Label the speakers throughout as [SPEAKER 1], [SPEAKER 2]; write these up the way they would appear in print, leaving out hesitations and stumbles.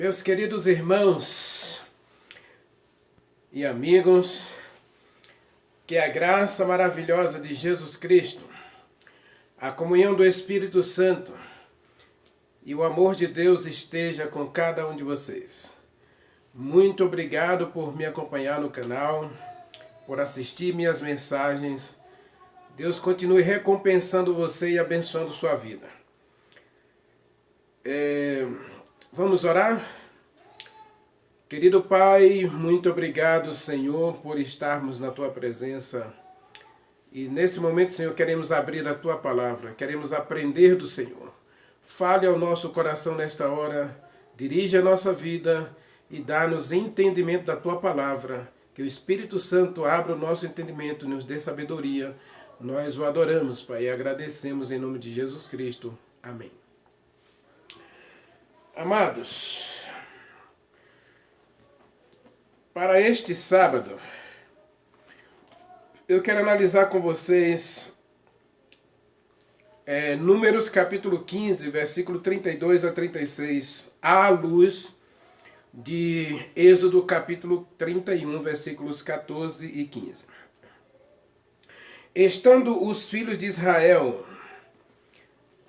[SPEAKER 1] Meus queridos irmãos e amigos, que a graça maravilhosa de Jesus Cristo, a comunhão do Espírito Santo e o amor de Deus esteja com cada um de vocês. Muito obrigado por me acompanhar no canal, por assistir minhas mensagens. Deus continue recompensando você e abençoando sua vida. Vamos orar? Querido Pai, muito obrigado, Senhor, por estarmos na Tua presença. E nesse momento, Senhor, queremos abrir a Tua palavra, queremos aprender do Senhor. Fale ao nosso coração nesta hora, dirige a nossa vida e dá-nos entendimento da Tua palavra. Que o Espírito Santo abra o nosso entendimento e nos dê sabedoria. Nós o adoramos, Pai, e agradecemos em nome de Jesus Cristo. Amém. Amados, para este sábado, eu quero analisar com vocês Números capítulo 15, versículo 32 a 36, à luz de Êxodo capítulo 31, versículos 14 e 15. Estando os filhos de Israel,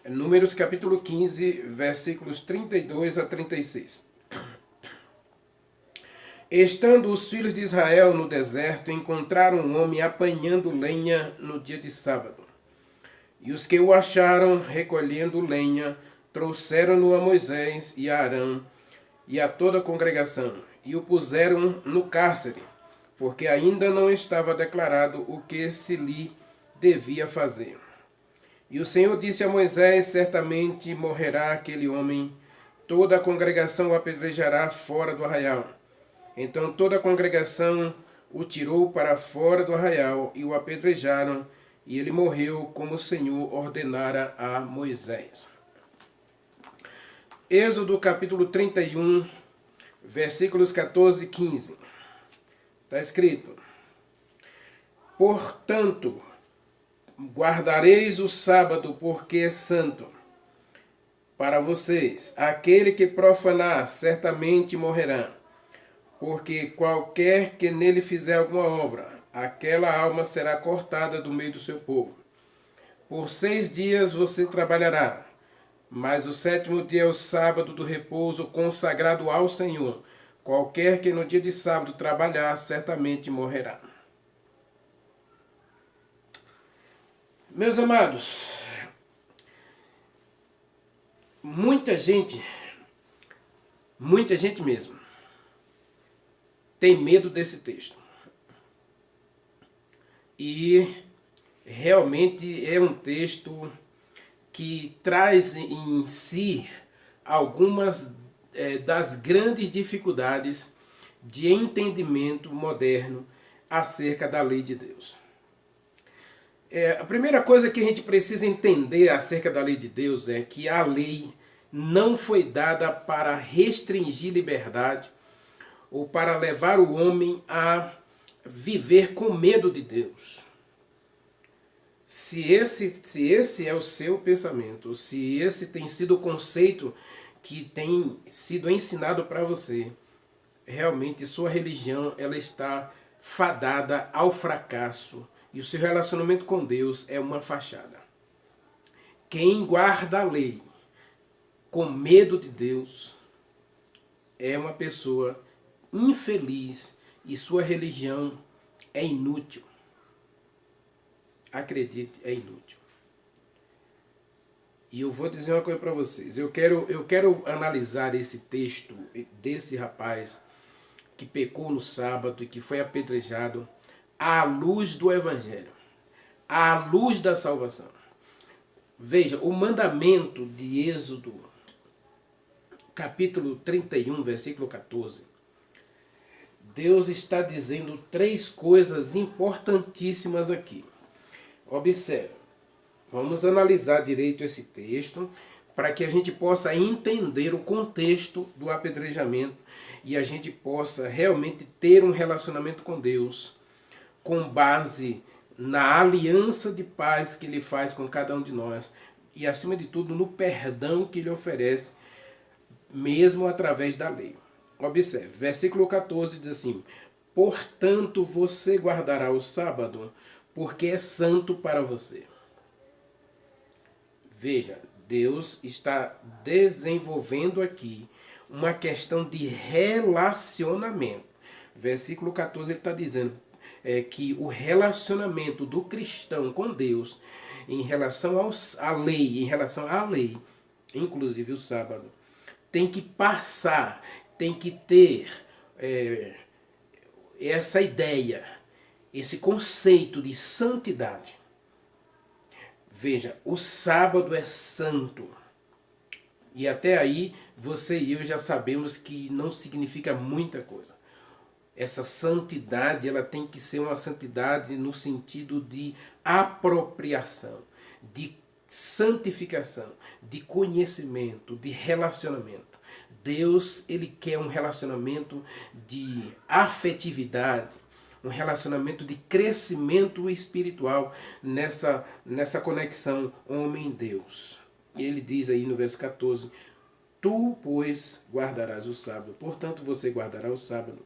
[SPEAKER 1] Números capítulo 15, versículos 32 a 36. Estando os filhos de Israel no deserto, encontraram um homem apanhando lenha no dia de sábado. E os que o acharam recolhendo lenha, trouxeram-no a Moisés e a Arão e a toda a congregação, e o puseram no cárcere, porque ainda não estava declarado o que se lhe devia fazer. E o Senhor disse a Moisés: certamente morrerá aquele homem, toda a congregação o apedrejará fora do arraial. Então toda a congregação o tirou para fora do arraial e o apedrejaram, e ele morreu como o Senhor ordenara a Moisés. Êxodo capítulo 31, versículos 14 e 15. Está escrito: portanto, guardareis o sábado, porque é santo para vocês. Aquele que profanar certamente morrerá. Porque qualquer que nele fizer alguma obra, aquela alma será cortada do meio do seu povo. Por 6 dias você trabalhará, mas o 7º dia é o sábado do repouso consagrado ao Senhor. Qualquer que no dia de sábado trabalhar, certamente morrerá. Meus amados, muita gente mesmo, tem medo desse texto. E realmente é um texto que traz em si algumas das grandes dificuldades de entendimento moderno acerca da lei de Deus. A primeira coisa que a gente precisa entender acerca da lei de Deus é que a lei não foi dada para restringir liberdade ou para levar o homem a viver com medo de Deus. Se esse é o seu pensamento, se esse tem sido o conceito que tem sido ensinado para você, realmente sua religião ela está fadada ao fracasso e o seu relacionamento com Deus é uma fachada. Quem guarda a lei com medo de Deus é uma pessoa infeliz e sua religião é inútil. Acredite, é inútil. E eu vou dizer uma coisa para vocês. Eu quero analisar esse texto desse rapaz que pecou no sábado e que foi apedrejado à luz do Evangelho, à luz da salvação. Veja, o mandamento de Êxodo, capítulo 31, versículo 14. Deus está dizendo 3 coisas importantíssimas aqui. Observe, vamos analisar direito esse texto para que a gente possa entender o contexto do apedrejamento e a gente possa realmente ter um relacionamento com Deus com base na aliança de paz que Ele faz com cada um de nós e, acima de tudo, no perdão que Ele oferece mesmo através da lei. Observe, versículo 14 diz assim: portanto você guardará o sábado, porque é santo para você. Veja, Deus está desenvolvendo aqui uma questão de relacionamento. Versículo 14 ele está dizendo que o relacionamento do cristão com Deus em relação à lei, inclusive o sábado, tem que passar, tem que ter essa ideia, esse conceito de santidade. Veja, o sábado é santo. E até aí, você e eu já sabemos que não significa muita coisa. Essa santidade, ela tem que ser uma santidade no sentido de apropriação, de santificação, de conhecimento, de relacionamento. Deus, ele quer um relacionamento de afetividade, um relacionamento de crescimento espiritual nessa conexão homem-Deus. Ele diz aí no verso 14: tu, pois, guardarás o sábado. Portanto, você guardará o sábado,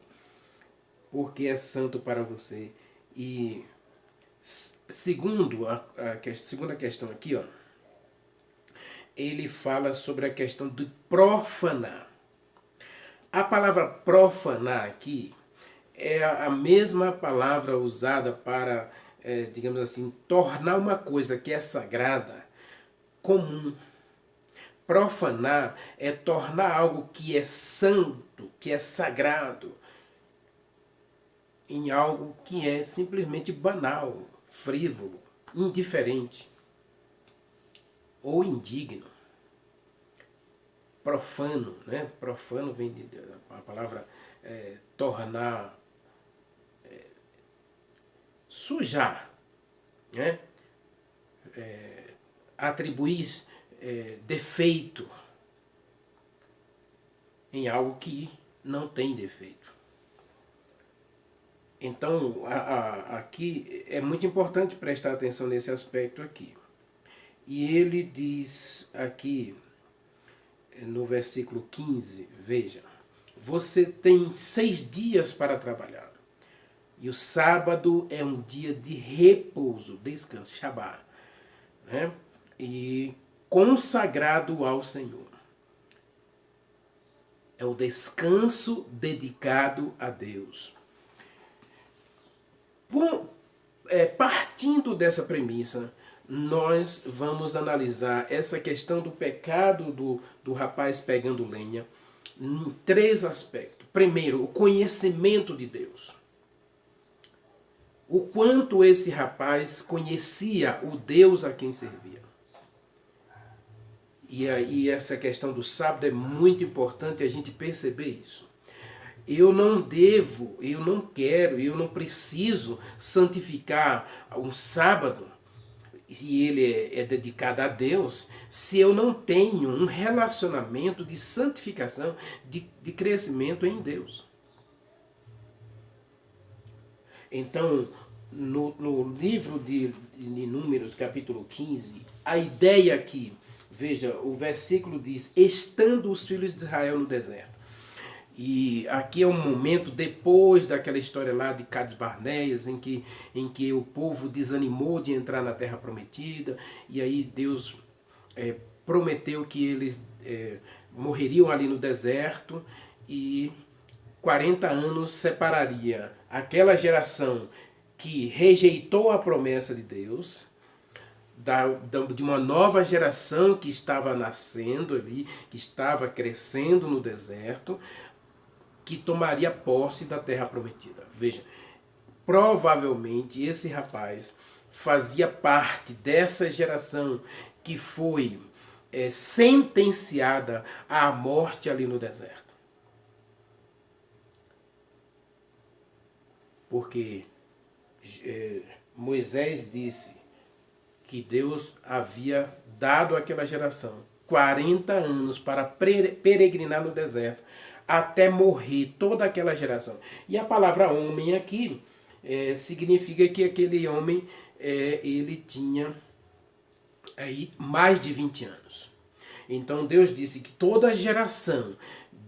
[SPEAKER 1] porque é santo para você. E segundo a segunda questão aqui, ó, ele fala sobre a questão de profanar. A palavra profanar aqui é a mesma palavra usada para, digamos assim, tornar uma coisa que é sagrada comum. Profanar é tornar algo que é santo, que é sagrado, em algo que é simplesmente banal, frívolo, indiferente ou indigno. Profano, né? Profano vem a palavra tornar, sujar, né? Atribuir defeito em algo que não tem defeito. Então, aqui é muito importante prestar atenção nesse aspecto aqui. E ele diz aqui, no versículo 15, veja: você tem 6 dias para trabalhar, e o sábado é um dia de repouso, descanso, Shabá, né? E consagrado ao Senhor. É o descanso dedicado a Deus. Partindo dessa premissa, nós vamos analisar essa questão do pecado do rapaz pegando lenha em 3 aspectos. Primeiro, o conhecimento de Deus. O quanto esse rapaz conhecia o Deus a quem servia. E aí essa questão do sábado é muito importante a gente perceber isso. Eu não devo, eu não quero, eu não preciso santificar um sábado, e ele é dedicado a Deus, se eu não tenho um relacionamento de santificação, de crescimento em Deus. Então, no livro de Números, capítulo 15, a ideia aqui, veja, o versículo diz: estando os filhos de Israel no deserto. E aqui é um momento depois daquela história lá de Cades Barneias, em que o povo desanimou de entrar na terra prometida, e aí Deus prometeu que eles morreriam ali no deserto, e 40 anos separaria aquela geração que rejeitou a promessa de Deus, de uma nova geração que estava nascendo ali, que estava crescendo no deserto, que tomaria posse da terra prometida. Veja, provavelmente esse rapaz fazia parte dessa geração que foi sentenciada à morte ali no deserto. Porque Moisés disse que Deus havia dado àquela geração 40 anos para peregrinar no deserto, até morrer toda aquela geração. E a palavra homem aqui significa que aquele homem ele tinha aí mais de 20 anos. Então Deus disse que toda geração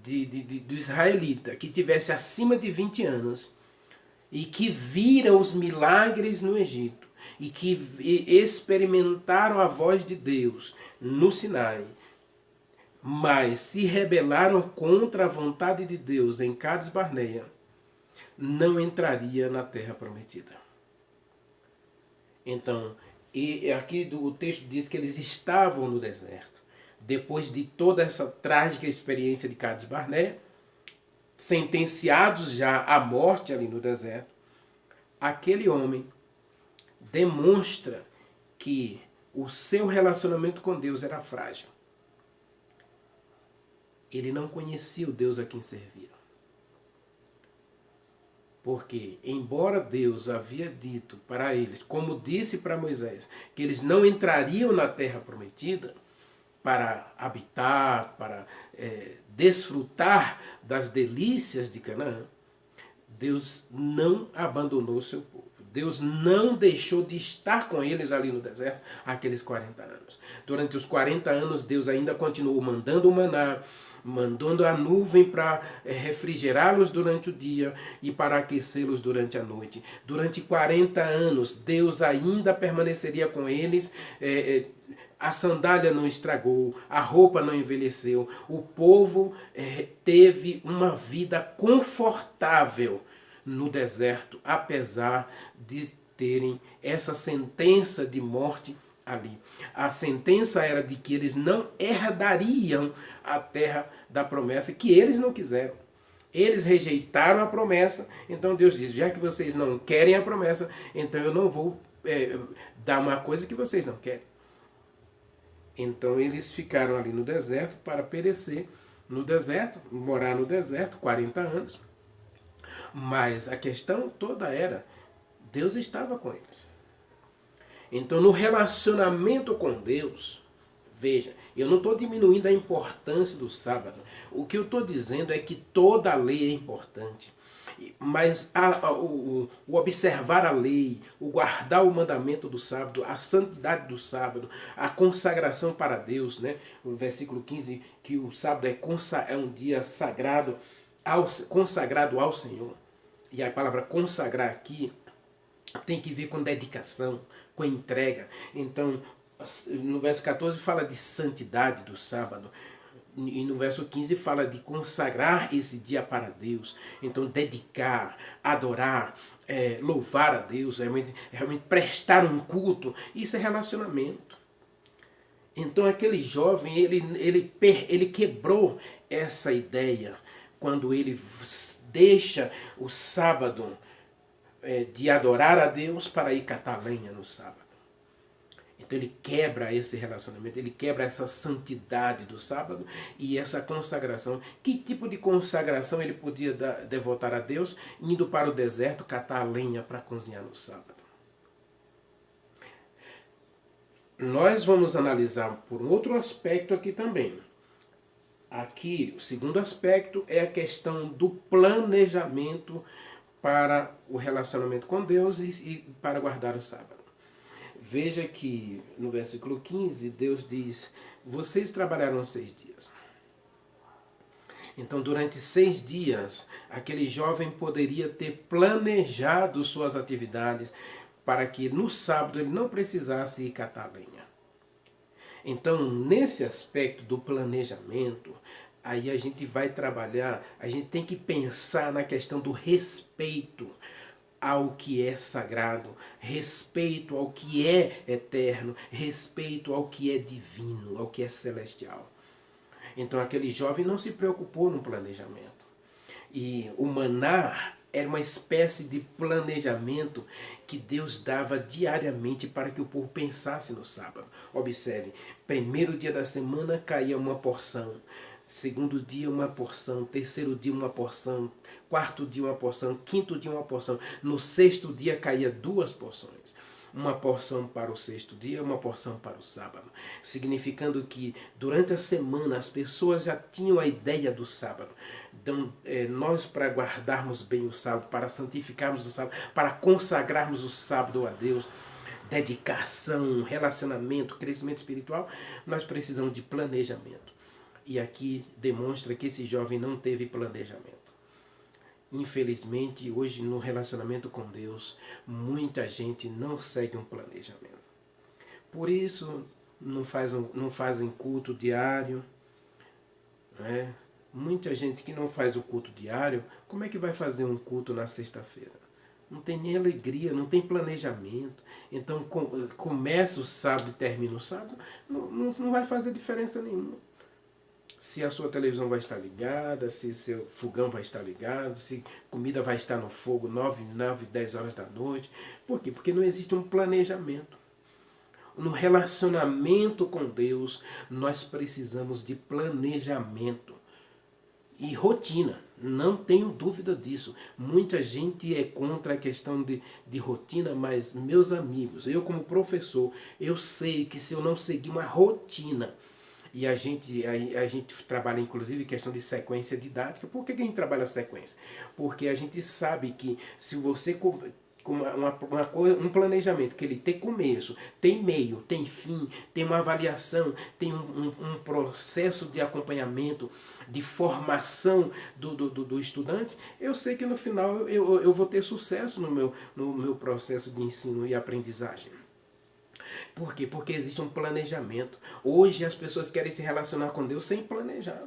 [SPEAKER 1] do israelita que tivesse acima de 20 anos e que viram os milagres no Egito e que experimentaram a voz de Deus no Sinai, mas se rebelaram contra a vontade de Deus em Cades Barneia, não entraria na terra prometida. Então, e aqui o texto diz que eles estavam no deserto. Depois de toda essa trágica experiência de Cades Barneia, sentenciados já à morte ali no deserto, aquele homem demonstra que o seu relacionamento com Deus era frágil. Ele não conhecia o Deus a quem servia. Porque, embora Deus havia dito para eles, como disse para Moisés, que eles não entrariam na terra prometida para habitar, para desfrutar das delícias de Canaã, Deus não abandonou o seu povo. Deus não deixou de estar com eles ali no deserto aqueles 40 anos. Durante os 40 anos, Deus ainda continuou mandando o maná, mandando a nuvem para refrigerá-los durante o dia e para aquecê-los durante a noite. Durante 40 anos, Deus ainda permaneceria com eles. A sandália não estragou, a roupa não envelheceu. O povo teve uma vida confortável no deserto, apesar de terem essa sentença de morte ali. A sentença era de que eles não herdariam a terra da promessa, que eles não quiseram. Eles rejeitaram a promessa, então Deus diz, já que vocês não querem a promessa, então eu não vou dar uma coisa que vocês não querem. Então eles ficaram ali no deserto para perecer no deserto, morar no deserto, 40 anos. Mas a questão toda era, Deus estava com eles. Então no relacionamento com Deus, veja, eu não estou diminuindo a importância do sábado. O que eu estou dizendo é que toda a lei é importante. Mas o observar a lei, o guardar o mandamento do sábado, a santidade do sábado, a consagração para Deus, né? O versículo 15, que o sábado é um dia sagrado, consagrado ao Senhor. E a palavra consagrar aqui tem que ver com dedicação, com entrega. Então, no verso 14 fala de santidade do sábado. E no verso 15 fala de consagrar esse dia para Deus. Então, dedicar, adorar, louvar a Deus, realmente prestar um culto, isso é relacionamento. Então, aquele jovem, ele quebrou essa ideia quando ele deixa o sábado de adorar a Deus para ir catar lenha no sábado. Então ele quebra esse relacionamento, ele quebra essa santidade do sábado e essa consagração. Que tipo de consagração ele podia devotar a Deus indo para o deserto catar lenha para cozinhar no sábado? Nós vamos analisar por um outro aspecto aqui também. Aqui, o segundo aspecto é a questão do planejamento para o relacionamento com Deus e para guardar o sábado. Veja que no versículo 15, Deus diz, vocês trabalharam 6 dias. Então, durante 6 dias, aquele jovem poderia ter planejado suas atividades para que no sábado ele não precisasse ir catar lenha. Então, nesse aspecto do planejamento, aí a gente vai trabalhar, a gente tem que pensar na questão do respeito ao que é sagrado, respeito ao que é eterno, respeito ao que é divino, ao que é celestial. Então aquele jovem não se preocupou no planejamento. E o maná era uma espécie de planejamento que Deus dava diariamente para que o povo pensasse no sábado. Observe, primeiro dia da semana caía uma porção, segundo dia uma porção, terceiro dia uma porção, quarto dia uma porção, quinto dia uma porção. No sexto dia caía 2 porções. Uma porção para o sexto dia, uma porção para o sábado. Significando que durante a semana as pessoas já tinham a ideia do sábado. Então, nós para guardarmos bem o sábado, para santificarmos o sábado, para consagrarmos o sábado a Deus, dedicação, relacionamento, crescimento espiritual, nós precisamos de planejamento. E aqui demonstra que esse jovem não teve planejamento. Infelizmente, hoje no relacionamento com Deus, muita gente não segue um planejamento. Por isso, não fazem culto diário. Né? Muita gente que não faz o culto diário, como é que vai fazer um culto na sexta-feira? Não tem nem alegria, não tem planejamento. Então, começa o sábado e termina o sábado, não vai fazer diferença nenhuma. Se a sua televisão vai estar ligada, se seu fogão vai estar ligado, se comida vai estar no fogo 9, 10 horas da noite. Por quê? Porque não existe um planejamento. No relacionamento com Deus, nós precisamos de planejamento e rotina. Não tenho dúvida disso. Muita gente é contra a questão de rotina, mas, meus amigos, eu como professor, eu sei que se eu não seguir uma rotina, e a gente trabalha inclusive questão de sequência didática. Por que a gente trabalha sequência? Porque a gente sabe que se você com um planejamento que ele tem começo, tem meio, tem fim, tem uma avaliação, tem um processo de acompanhamento, de formação do estudante, eu sei que no final eu vou ter sucesso no meu processo de ensino e aprendizagem. Por quê? Porque existe um planejamento. Hoje as pessoas querem se relacionar com Deus sem planejar.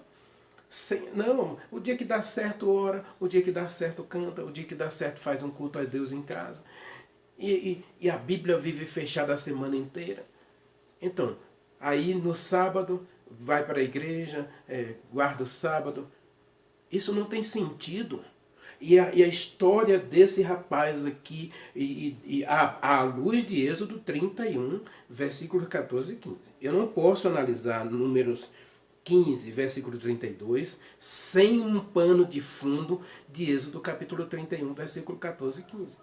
[SPEAKER 1] Não, o dia que dá certo ora, o dia que dá certo canta, o dia que dá certo faz um culto a Deus em casa. E a Bíblia vive fechada a semana inteira. Então, aí no sábado, vai para a igreja, guarda o sábado. Isso não tem sentido. E a história desse rapaz aqui, à luz de Êxodo 31, versículos 14 e 15. Eu não posso analisar Números 15, versículo 32, sem um pano de fundo de Êxodo capítulo 31, versículo 14 e 15.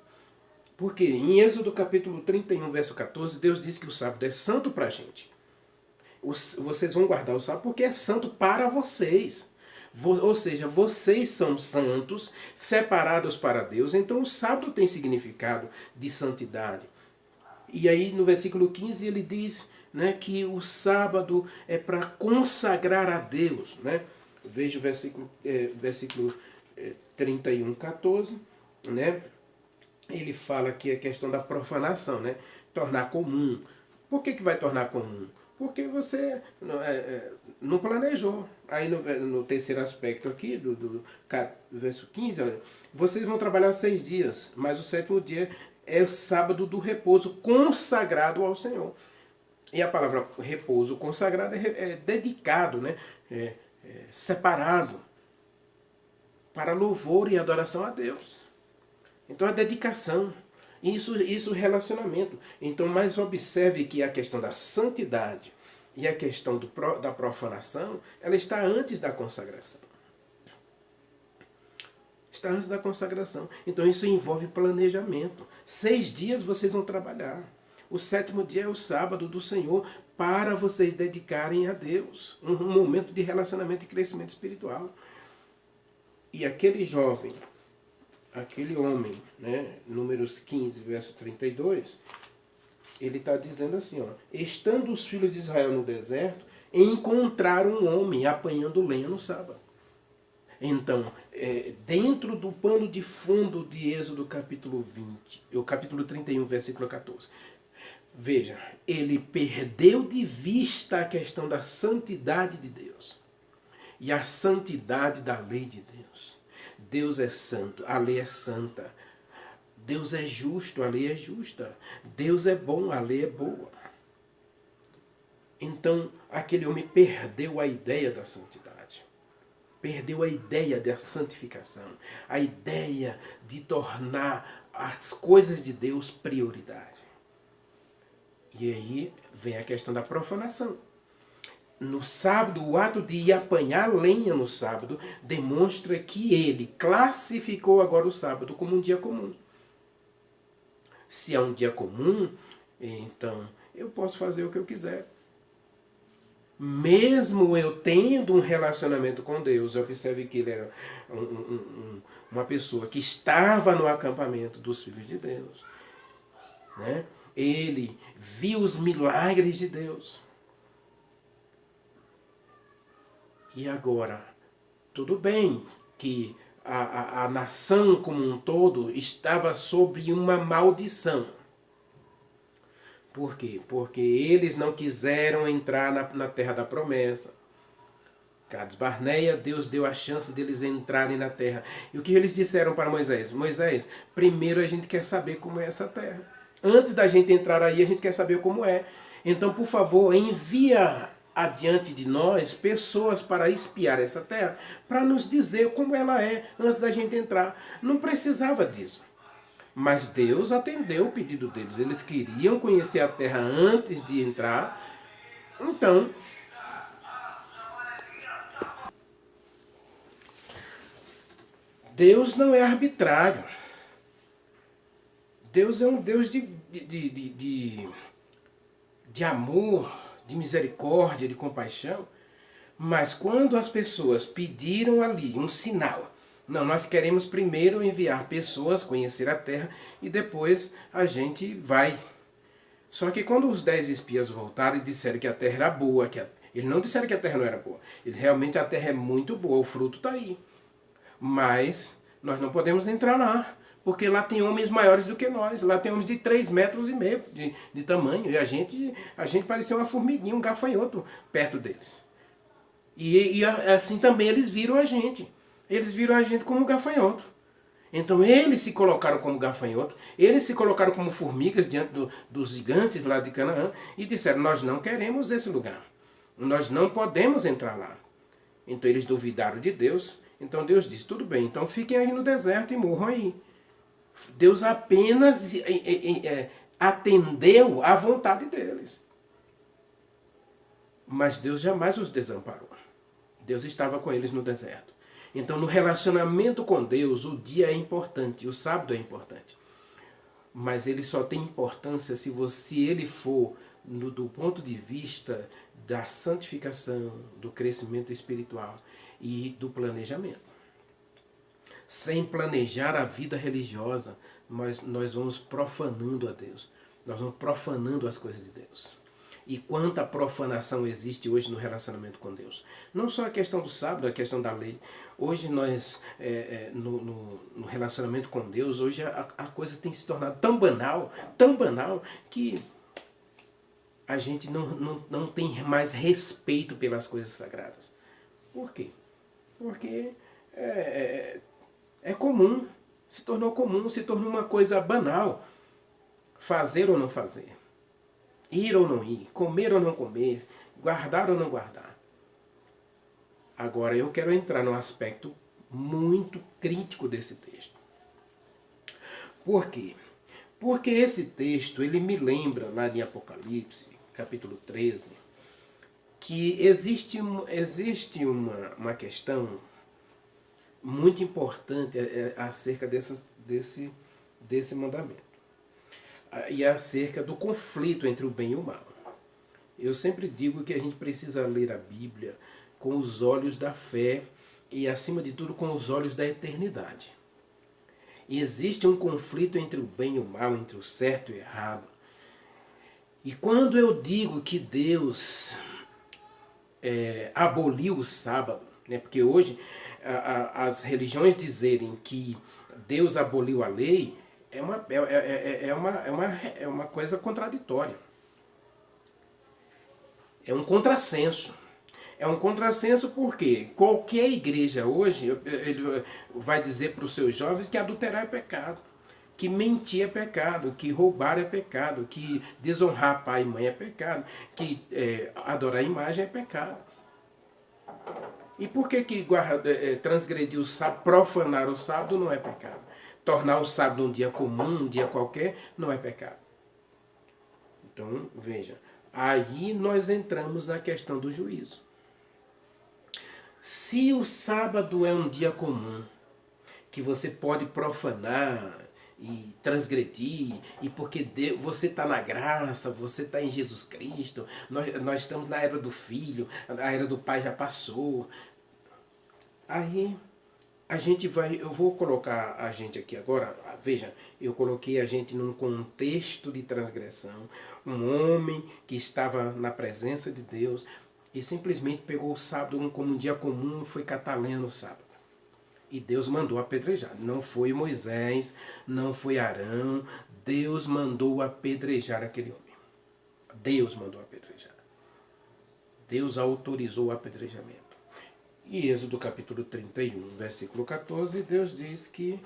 [SPEAKER 1] Porque em Êxodo capítulo 31, verso 14, Deus diz que o sábado é santo para a gente. Vocês vão guardar o sábado porque é santo para vocês. Ou seja, vocês são santos, separados para Deus, então o sábado tem significado de santidade. E aí no versículo 15 ele diz, né, que o sábado é para consagrar a Deus. Né? Veja o versículo 31, 14, né? Ele fala aqui a questão da profanação, né? Tornar comum. Por que vai tornar comum? Porque você não planejou. Aí no terceiro aspecto aqui, do verso 15, olha, vocês vão trabalhar 6 dias, mas o 7º dia é o sábado do repouso consagrado ao Senhor. E a palavra repouso consagrado é dedicado, né? Separado para louvor e adoração a Deus. Então a dedicação. Isso relacionamento. Então, mas observe que a questão da santidade e a questão da profanação, ela está antes da consagração. Está antes da consagração. Então isso envolve planejamento. 6 dias vocês vão trabalhar. O 7º dia é o sábado do Senhor para vocês dedicarem a Deus. Um momento de relacionamento e crescimento espiritual. E aquele jovem, aquele homem, né, Números 15, verso 32, ele está dizendo assim, ó, estando os filhos de Israel no deserto, encontraram um homem apanhando lenha no sábado. Então, dentro do pano de fundo de Êxodo capítulo 20, o capítulo 31, versículo 14, veja, ele perdeu de vista a questão da santidade de Deus e a santidade da lei de Deus. Deus é santo, a lei é santa. Deus é justo, a lei é justa. Deus é bom, a lei é boa. Então, aquele homem perdeu a ideia da santidade. Perdeu a ideia da santificação. A ideia de tornar as coisas de Deus prioridade. E aí vem a questão da profanação. No sábado, o ato de ir apanhar lenha no sábado demonstra que ele classificou agora o sábado como um dia comum. Se é um dia comum, então eu posso fazer o que eu quiser. Mesmo eu tendo um relacionamento com Deus, observe que ele era uma pessoa que estava no acampamento dos filhos de Deus. Né? ele viu os milagres de Deus. E agora, tudo bem que a nação como um todo estava sob uma maldição. Por quê? Porque eles não quiseram entrar na terra da promessa. Cades Barneia, Deus deu a chance deles entrarem na terra. E o que eles disseram para Moisés? Moisés, primeiro a gente quer saber como é essa terra. Antes da gente entrar aí, a gente quer saber como é. Então, por favor, envia adiante de nós pessoas para espiar essa terra, para nos dizer como ela é antes da gente entrar. Não precisava disso. Mas Deus atendeu o pedido deles. Eles queriam conhecer a terra antes de entrar. Então, Deus não é arbitrário. Deus é um Deus de amor, de misericórdia, de compaixão. Mas quando as pessoas pediram ali um sinal, não, nós queremos primeiro enviar pessoas, conhecer a terra, e depois a gente vai. Só que quando os 10 espias voltaram e disseram que a terra era boa, eles não disseram que a terra não era boa. Eles realmente a terra é muito boa, o fruto está aí. Mas nós não podemos entrar lá, porque lá tem homens maiores do que nós. Lá tem homens de 3,5 metros de tamanho. E a gente parecia uma formiguinha, um gafanhoto perto deles. E assim também eles viram a gente. Eles viram a gente como um gafanhoto. Então eles se colocaram como gafanhoto, eles se colocaram como formigas diante dos gigantes lá de Canaã e disseram, nós não queremos esse lugar. Nós não podemos entrar lá. Então eles duvidaram de Deus. Então Deus disse, tudo bem, então fiquem aí no deserto e morram aí. Deus apenas atendeu à vontade deles. Mas Deus jamais os desamparou. Deus estava com eles no deserto. Então, no relacionamento com Deus, o dia é importante, o sábado é importante. Mas ele só tem importância se ele for do ponto de vista da santificação, do crescimento espiritual e do planejamento. Sem planejar a vida religiosa, nós vamos profanando a Deus. Nós vamos profanando as coisas de Deus. E quanta profanação existe hoje no relacionamento com Deus. Não só a questão do sábado, a questão da lei. Hoje nós, no relacionamento com Deus, hoje a coisa tem se tornado tão banal, que a gente não tem mais respeito pelas coisas sagradas. Por quê? Porque é comum, se tornou uma coisa banal. Fazer ou não fazer. Ir ou não ir, comer ou não comer, guardar ou não guardar. Agora eu quero entrar num aspecto muito crítico desse texto. Por quê? Porque esse texto, ele me lembra lá em Apocalipse, capítulo 13, que existe uma questão muito importante acerca desse mandamento. E acerca do conflito entre o bem e o mal. Eu sempre digo que a gente precisa ler a Bíblia com os olhos da fé e, acima de tudo, com os olhos da eternidade. E existe um conflito entre o bem e o mal, entre o certo e o errado. E quando eu digo que Deus aboliu o sábado, né, porque hoje as religiões dizerem que Deus aboliu a lei, é uma coisa contraditória. É um contrassenso. É um contrassenso porque qualquer igreja hoje ele vai dizer para os seus jovens que adulterar é pecado, que mentir é pecado, que roubar é pecado, que desonrar pai e mãe é pecado, que adorar a imagem é pecado. E por que transgredir o sábado, profanar o sábado não é pecado? Tornar o sábado um dia comum, um dia qualquer, não é pecado. Então, veja, aí nós entramos na questão do juízo. Se o sábado é um dia comum, que você pode profanar e transgredir, e porque você está na graça, você está em Jesus Cristo, nós estamos na era do Filho, a era do Pai já passou. Aí eu vou colocar a gente aqui agora, veja, eu coloquei a gente num contexto de transgressão, um homem que estava na presença de Deus e simplesmente pegou o sábado como um dia comum e foi catar lenha no sábado. E Deus mandou apedrejar. Não foi Moisés, não foi Arão, Deus mandou apedrejar aquele homem. Deus mandou apedrejar. Deus autorizou o apedrejamento. E Êxodo capítulo 31, versículo 14, Deus diz que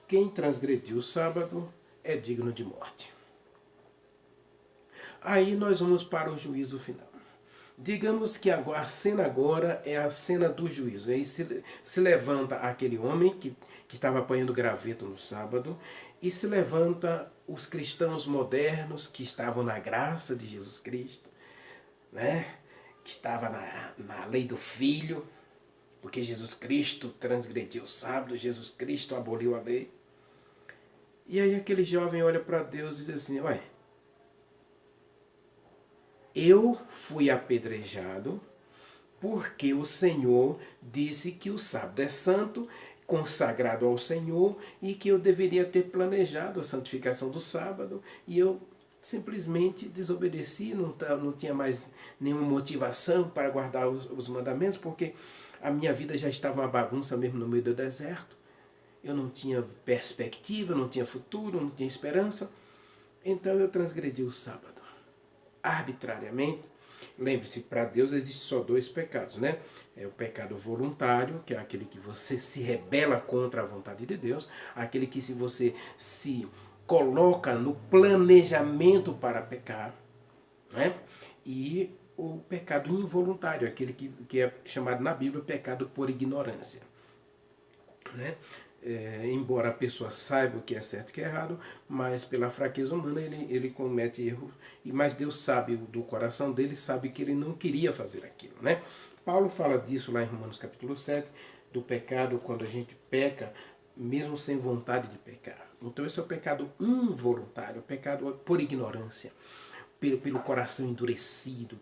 [SPEAKER 1] quem transgrediu o sábado é digno de morte. Aí nós vamos para o juízo final. Digamos que a cena agora é a cena do juízo. Aí se levanta aquele homem que estava apanhando graveto no sábado, e se levanta os cristãos modernos que estavam na graça de Jesus Cristo, né? Que estava na lei do Filho, porque Jesus Cristo transgrediu o sábado, Jesus Cristo aboliu a lei. E aí aquele jovem olha para Deus e diz assim, ué, eu fui apedrejado porque o Senhor disse que o sábado é santo, consagrado ao Senhor, e que eu deveria ter planejado a santificação do sábado, e eu simplesmente desobedeci, não tinha mais nenhuma motivação para guardar os mandamentos, porque a minha vida já estava uma bagunça mesmo no meio do deserto. Eu não tinha perspectiva, não tinha futuro, não tinha esperança. Então eu transgredi o sábado. Arbitrariamente. Lembre-se, para Deus existem só dois pecados, né? É o pecado voluntário, que é aquele que você se rebela contra a vontade de Deus. Aquele que se você se coloca no planejamento para pecar, né? E o pecado involuntário, aquele que é chamado na Bíblia pecado por ignorância, né? Embora a pessoa saiba o que é certo e o que é errado, mas pela fraqueza humana ele comete erro, mas Deus sabe do coração dele, sabe que ele não queria fazer aquilo, né? Paulo fala disso lá em Romanos capítulo 7, do pecado quando a gente peca, mesmo sem vontade de pecar. Então esse é o pecado involuntário, o pecado por ignorância, pelo coração endurecido,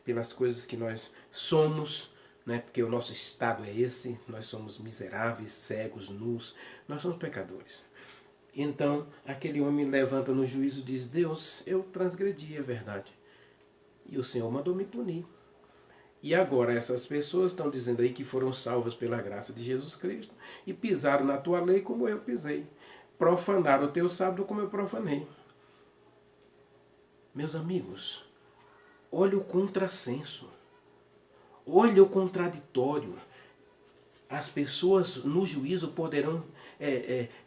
[SPEAKER 1] pelas coisas que nós somos, né? Porque o nosso estado é esse, nós somos miseráveis, cegos, nus, nós somos pecadores. Então, aquele homem levanta no juízo e diz, Deus, eu transgredi, é verdade. E o Senhor mandou me punir. E agora essas pessoas estão dizendo aí que foram salvas pela graça de Jesus Cristo e pisaram na tua lei como eu pisei. Profanaram o teu sábado como eu profanei. Meus amigos, olha o contrassenso. Olha o contraditório. As pessoas no juízo poderão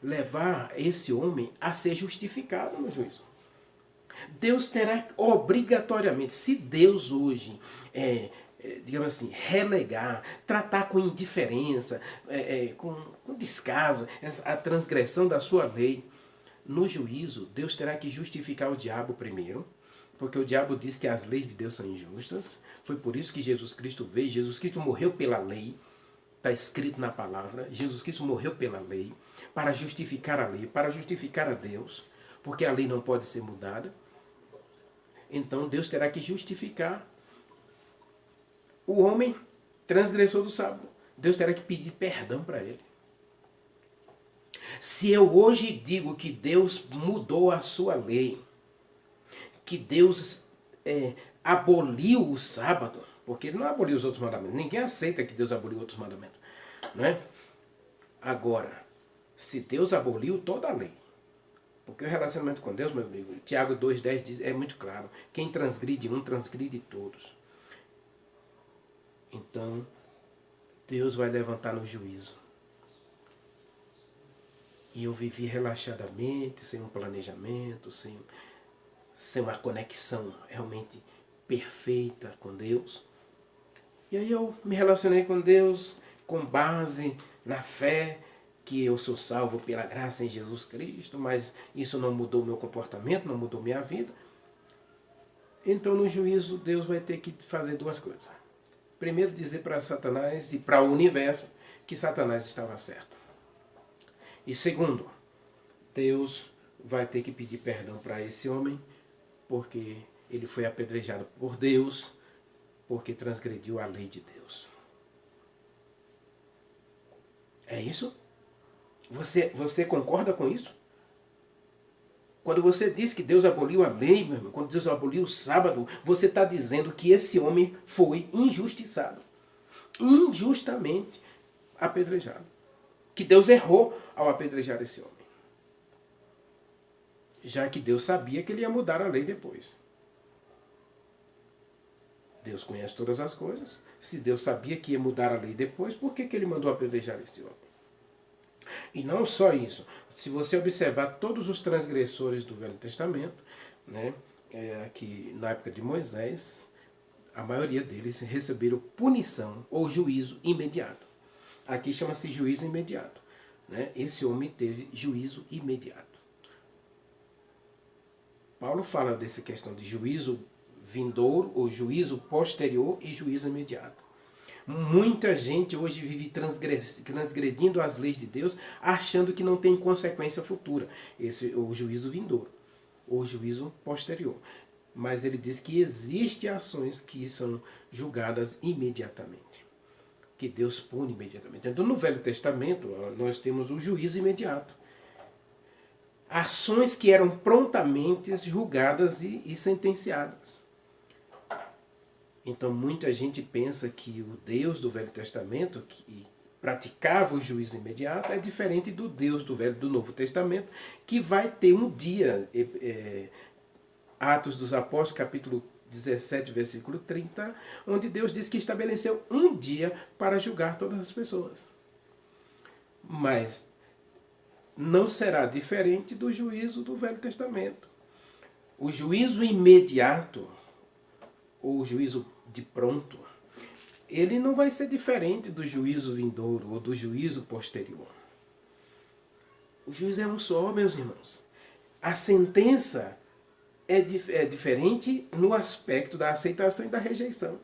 [SPEAKER 1] levar esse homem a ser justificado no juízo. Deus terá obrigatoriamente, se Deus hoje, digamos assim, relegar, tratar com indiferença, com descaso, a transgressão da sua lei, no juízo, Deus terá que justificar o diabo primeiro, porque o diabo diz que as leis de Deus são injustas. Foi por isso que Jesus Cristo veio. Jesus Cristo morreu pela lei. Está escrito na palavra. Jesus Cristo morreu pela lei, para justificar a lei, para justificar a Deus, porque a lei não pode ser mudada. Então Deus terá que justificar o homem transgressor do sábado. Deus terá que pedir perdão para ele. Se eu hoje digo que Deus mudou a sua lei, que Deus aboliu o sábado, porque ele não aboliu os outros mandamentos. Ninguém aceita que Deus aboliu outros mandamentos, não é? Agora, se Deus aboliu toda a lei, porque o relacionamento com Deus, meu amigo, Tiago 2,10 diz, é muito claro, quem transgride um, transgride todos. Então, Deus vai levantar no juízo. E eu vivi relaxadamente, sem um planejamento, sem uma conexão realmente perfeita com Deus. E aí eu me relacionei com Deus com base na fé que eu sou salvo pela graça em Jesus Cristo, mas isso não mudou meu comportamento, não mudou minha vida. Então no juízo Deus vai ter que fazer duas coisas. Primeiro, dizer para Satanás e para o universo que Satanás estava certo. E segundo, Deus vai ter que pedir perdão para esse homem, porque ele foi apedrejado por Deus, porque transgrediu a lei de Deus. É isso? Você concorda com isso? Quando você diz que Deus aboliu a lei, meu irmão, quando Deus aboliu o sábado, você está dizendo que esse homem foi injustiçado. Injustamente apedrejado. Que Deus errou ao apedrejar esse homem. Já que Deus sabia que ele ia mudar a lei depois. Deus conhece todas as coisas. Se Deus sabia que ia mudar a lei depois, por que ele mandou apedrejar esse homem? E não só isso. Se você observar todos os transgressores do Velho Testamento, né, que na época de Moisés, a maioria deles receberam punição ou juízo imediato. Aqui chama-se juízo imediato. Né? Esse homem teve juízo imediato. Paulo fala dessa questão de juízo vindouro, ou juízo posterior e juízo imediato. Muita gente hoje vive transgredindo as leis de Deus, achando que não tem consequência futura. Esse é o juízo vindouro, ou juízo posterior. Mas ele diz que existem ações que são julgadas imediatamente. Que Deus pune imediatamente. Então, no Velho Testamento, nós temos o juízo imediato. Ações que eram prontamente julgadas e sentenciadas. Então, muita gente pensa que o Deus do Velho Testamento, que praticava o juízo imediato, é diferente do Deus do Novo Testamento, que vai ter um dia, Atos dos Apóstolos, capítulo 17, versículo 30, onde Deus diz que estabeleceu um dia para julgar todas as pessoas. Mas não será diferente do juízo do Velho Testamento. O juízo imediato, ou o juízo de pronto, ele não vai ser diferente do juízo vindouro ou do juízo posterior. O juízo é um só, meus irmãos. A sentença é diferente no aspecto da aceitação e da rejeição.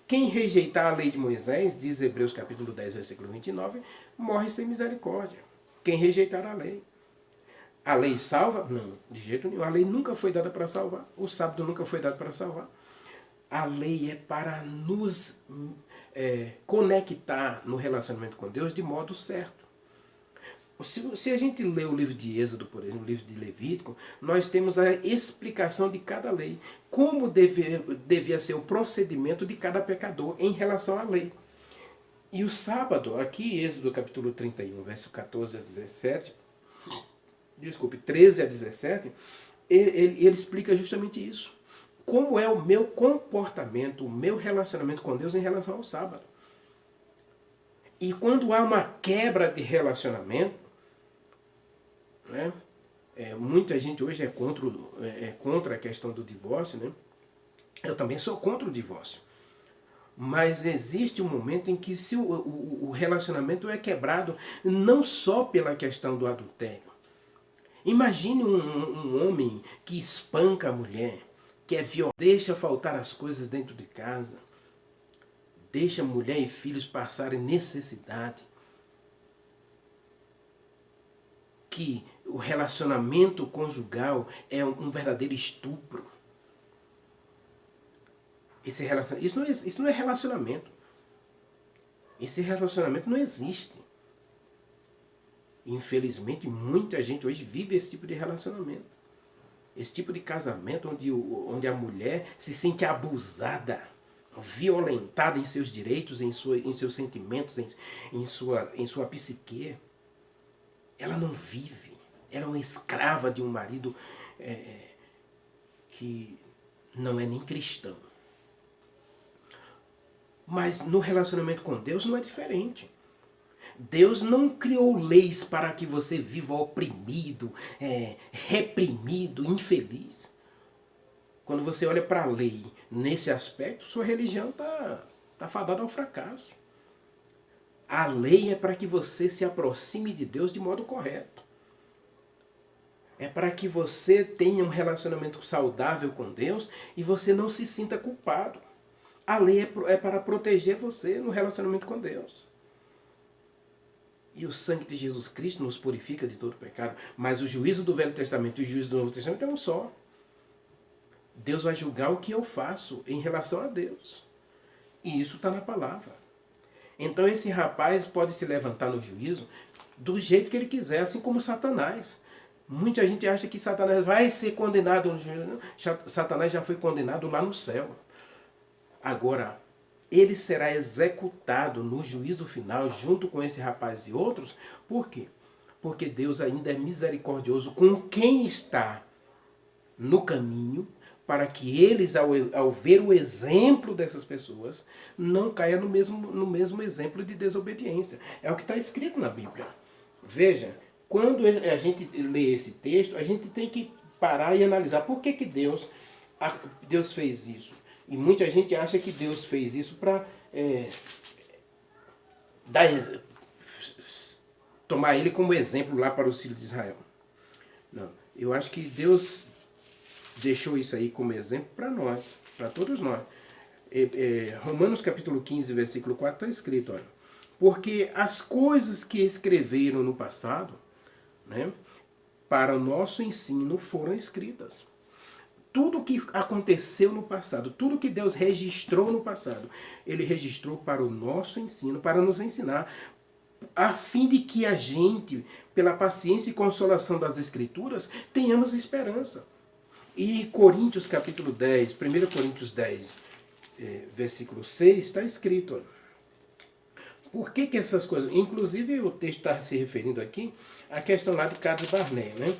[SPEAKER 1] Quem rejeitar a lei de Moisés, diz Hebreus capítulo 10, versículo 29, morre sem misericórdia. Quem rejeitar a lei. A lei salva? Não, de jeito nenhum. A lei nunca foi dada para salvar. O sábado nunca foi dado para salvar. A lei é para nos conectar no relacionamento com Deus de modo certo. Se a gente lê o livro de Êxodo, por exemplo, o livro de Levítico, nós temos a explicação de cada lei. Como devia ser o procedimento de cada pecador em relação à lei. E o sábado, aqui Êxodo capítulo 31, verso 14 a 17, desculpe, 13 a 17, ele explica justamente isso. Como é o meu comportamento, o meu relacionamento com Deus em relação ao sábado. E quando há uma quebra de relacionamento, né, muita gente hoje é contra a questão do divórcio, né? Eu também sou contra o divórcio. Mas existe um momento em que se o relacionamento é quebrado não só pela questão do adultério. Imagine um homem que espanca a mulher, que é violento, deixa faltar as coisas dentro de casa, deixa mulher e filhos passarem necessidade, que o relacionamento conjugal é um verdadeiro estupro. Isso não é relacionamento. Esse relacionamento não existe. Infelizmente, muita gente hoje vive esse tipo de relacionamento. Esse tipo de casamento onde a mulher se sente abusada, violentada em seus direitos, em seus sentimentos, em sua psique. Ela não vive. Ela é uma escrava de um marido que não é nem cristão. Mas no relacionamento com Deus não é diferente. Deus não criou leis para que você viva oprimido, reprimido, infeliz. Quando você olha para a lei nesse aspecto, sua religião está fadada ao fracasso. A lei é para que você se aproxime de Deus de modo correto. É para que você tenha um relacionamento saudável com Deus e você não se sinta culpado. A lei é para proteger você no relacionamento com Deus. E o sangue de Jesus Cristo nos purifica de todo pecado. Mas o juízo do Velho Testamento e o juízo do Novo Testamento é um só. Deus vai julgar o que eu faço em relação a Deus. E isso está na palavra. Então esse rapaz pode se levantar no juízo do jeito que ele quiser, assim como Satanás. Muita gente acha que Satanás vai ser condenado. Satanás já foi condenado lá no céu. Agora, ele será executado no juízo final junto com esse rapaz e outros. Por quê? Porque Deus ainda é misericordioso com quem está no caminho, para que eles, ao ver o exemplo dessas pessoas, não caia no mesmo exemplo de desobediência. É o que está escrito na Bíblia. Veja, quando a gente lê esse texto, a gente tem que parar e analisar por que Deus fez isso. E muita gente acha que Deus fez isso para tomar ele como exemplo lá para os filhos de Israel. Não, eu acho que Deus deixou isso aí como exemplo para nós, para todos nós. Romanos capítulo 15, versículo 4 está escrito, olha, porque as coisas que escreveram no passado, né, para o nosso ensino foram escritas. Tudo que aconteceu no passado, tudo que Deus registrou no passado, Ele registrou para o nosso ensino, para nos ensinar, a fim de que a gente, pela paciência e consolação das Escrituras, tenhamos esperança. E Coríntios capítulo 10, 1 Coríntios 10, versículo 6, está escrito, olha, por que essas coisas... Inclusive o texto está se referindo aqui à questão lá de Cades Barnea, né?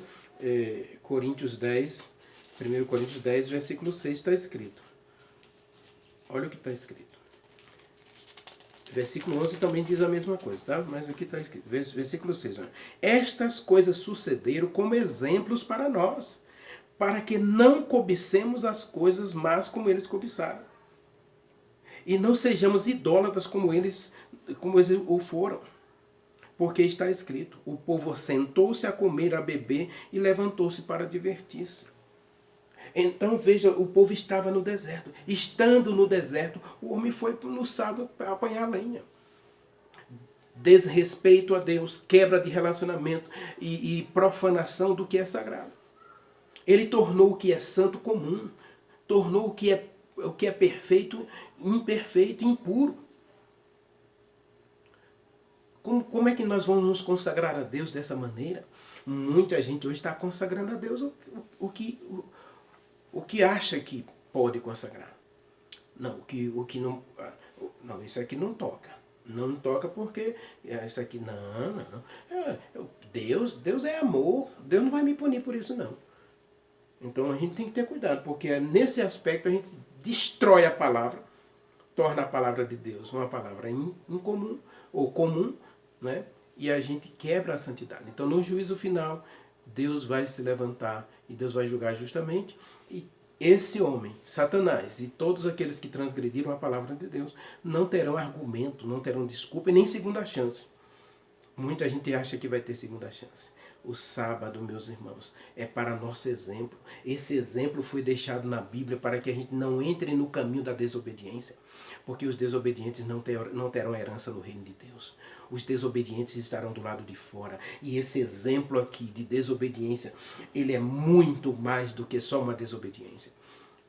[SPEAKER 1] Coríntios 10, 1 Coríntios 10, versículo 6 está escrito. Olha o que está escrito. Versículo 11 também diz a mesma coisa, tá? Mas aqui está escrito. Versículo 6. Olha. Estas coisas sucederam como exemplos para nós, para que não cobicemos as coisas más como eles cobiçaram. E não sejamos idólatras como eles o foram. Porque está escrito, o povo sentou-se a comer, a beber e levantou-se para divertir-se. Então veja, o povo estava no deserto. Estando no deserto, o homem foi no sábado para apanhar lenha. Desrespeito a Deus, quebra de relacionamento e profanação do que é sagrado. Ele tornou o que é santo comum, tornou o que é perfeito imperfeito, impuro. Como é que nós vamos nos consagrar a Deus dessa maneira? Muita gente hoje está consagrando a Deus o que acha que pode consagrar. Não, o que não... Não, isso aqui não toca. Não toca porque isso aqui... Não. Deus é amor. Deus não vai me punir por isso, não. Então a gente tem que ter cuidado, porque nesse aspecto a gente destrói a palavra, torna a palavra de Deus uma palavra incomum ou comum, né? E a gente quebra a santidade. Então no juízo final, Deus vai se levantar e Deus vai julgar justamente. E esse homem, Satanás, e todos aqueles que transgrediram a palavra de Deus, não terão argumento, não terão desculpa e nem segunda chance. Muita gente acha que vai ter segunda chance. O sábado, meus irmãos, é para nosso exemplo. Esse exemplo foi deixado na Bíblia para que a gente não entre no caminho da desobediência. Porque os desobedientes não terão herança no reino de Deus. Os desobedientes estarão do lado de fora. E esse exemplo aqui de desobediência, ele é muito mais do que só uma desobediência.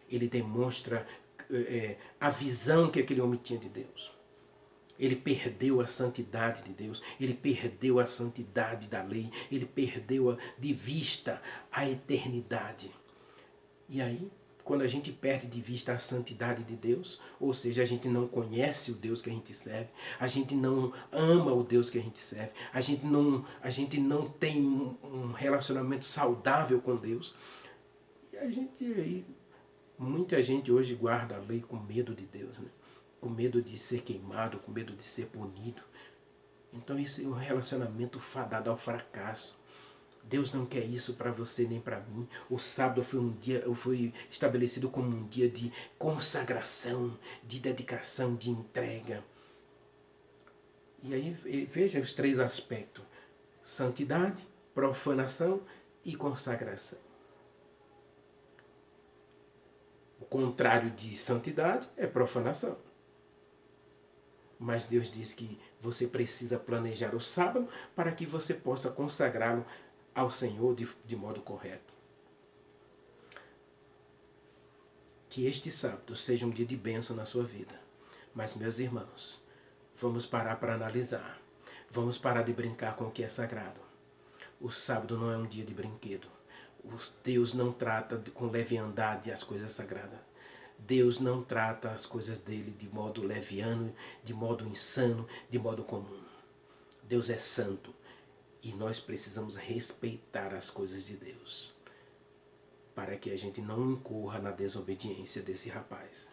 [SPEAKER 1] Ele demonstra a visão que aquele homem tinha de Deus. Ele perdeu a santidade de Deus, ele perdeu a santidade da lei, ele perdeu de vista a eternidade. E aí, quando a gente perde de vista a santidade de Deus, ou seja, a gente não conhece o Deus que a gente serve, a gente não ama o Deus que a gente serve, a gente não tem um relacionamento saudável com Deus, e a gente aí, muita gente hoje guarda a lei com medo de Deus, né? Com medo de ser queimado, com medo de ser punido. Então isso é um relacionamento fadado ao fracasso. Deus não quer isso para você nem para mim. O sábado foi estabelecido como um dia de consagração, de dedicação, de entrega. E aí veja os três aspectos: santidade, profanação e consagração. O contrário de santidade é profanação. Mas Deus diz que você precisa planejar o sábado para que você possa consagrá-lo ao Senhor de modo correto. Que este sábado seja um dia de bênção na sua vida. Mas, meus irmãos, vamos parar para analisar. Vamos parar de brincar com o que é sagrado. O sábado não é um dia de brinquedo. Deus não trata com leviandade as coisas sagradas. Deus não trata as coisas dele de modo leviano, de modo insano, de modo comum. Deus é santo e nós precisamos respeitar as coisas de Deus para que a gente não incorra na desobediência desse rapaz,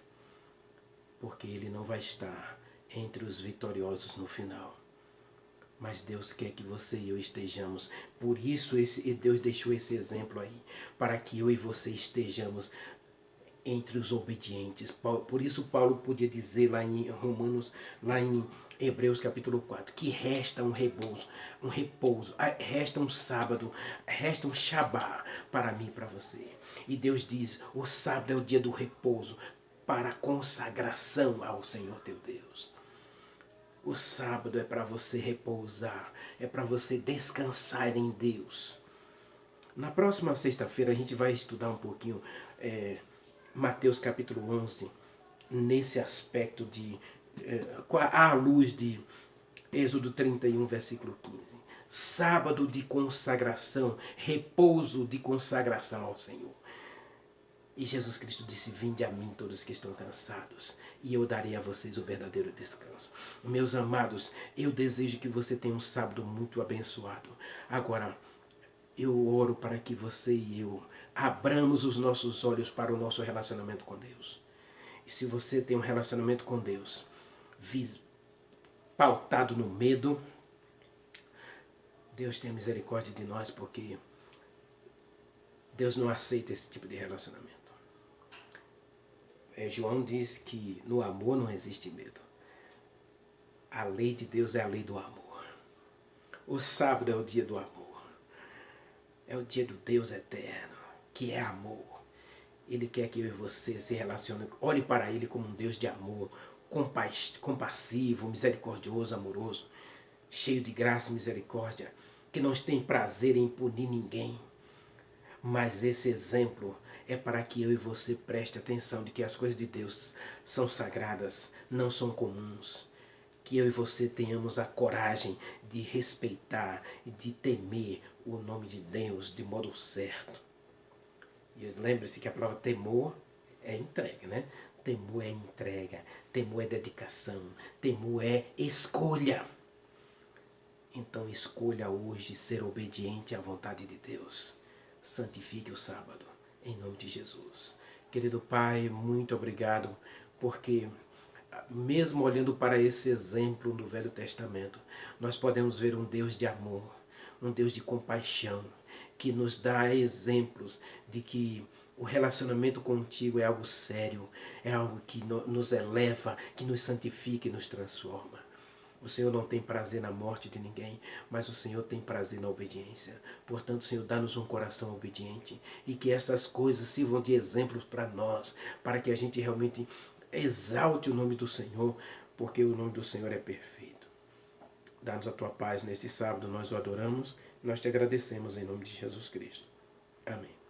[SPEAKER 1] porque ele não vai estar entre os vitoriosos no final. Mas Deus quer que você e eu estejamos. Por isso Deus deixou esse exemplo aí, para que eu e você estejamos entre os obedientes. Por isso Paulo podia dizer lá em Romanos, lá em Hebreus capítulo 4, que resta um repouso, resta um sábado, resta um Shabá para mim e para você. E Deus diz, o sábado é o dia do repouso, para a consagração ao Senhor teu Deus. O sábado é para você repousar, é para você descansar em Deus. Na próxima sexta-feira a gente vai estudar um pouquinho Mateus capítulo 11, nesse aspecto à luz de Êxodo 31, versículo 15. Sábado de consagração, repouso de consagração ao Senhor. E Jesus Cristo disse, vinde a mim todos que estão cansados, e eu darei a vocês o verdadeiro descanso. Meus amados, eu desejo que você tenha um sábado muito abençoado. Agora, eu oro para que você e eu abramos os nossos olhos para o nosso relacionamento com Deus. E se você tem um relacionamento com Deus pautado no medo, Deus tenha misericórdia de nós, porque Deus não aceita esse tipo de relacionamento. João diz que no amor não existe medo. A lei de Deus é a lei do amor. O sábado é o dia do amor. É o dia do Deus eterno, que é amor. Ele quer que eu e você se relacionem, olhe para Ele como um Deus de amor, compassivo, misericordioso, amoroso, cheio de graça e misericórdia, que não tem prazer em punir ninguém. Mas esse exemplo é para que eu e você preste atenção de que as coisas de Deus são sagradas, não são comuns. Que eu e você tenhamos a coragem de respeitar e de temer o nome de Deus de modo certo. E lembre-se que a palavra temor é entrega, né? Temor é entrega, temor é dedicação, temor é escolha. Então escolha hoje ser obediente à vontade de Deus. Santifique o sábado, em nome de Jesus. Querido Pai, muito obrigado, porque mesmo olhando para esse exemplo do Velho Testamento, nós podemos ver um Deus de amor, um Deus de compaixão, que nos dá exemplos de que o relacionamento contigo é algo sério, é algo que nos eleva, que nos santifica e nos transforma. O Senhor não tem prazer na morte de ninguém, mas o Senhor tem prazer na obediência. Portanto, Senhor, dá-nos um coração obediente e que estas coisas sirvam de exemplos para nós, para que a gente realmente exalte o nome do Senhor, porque o nome do Senhor é perfeito. Dá-nos a tua paz nesse sábado, nós o adoramos, nós te agradecemos em nome de Jesus Cristo. Amém.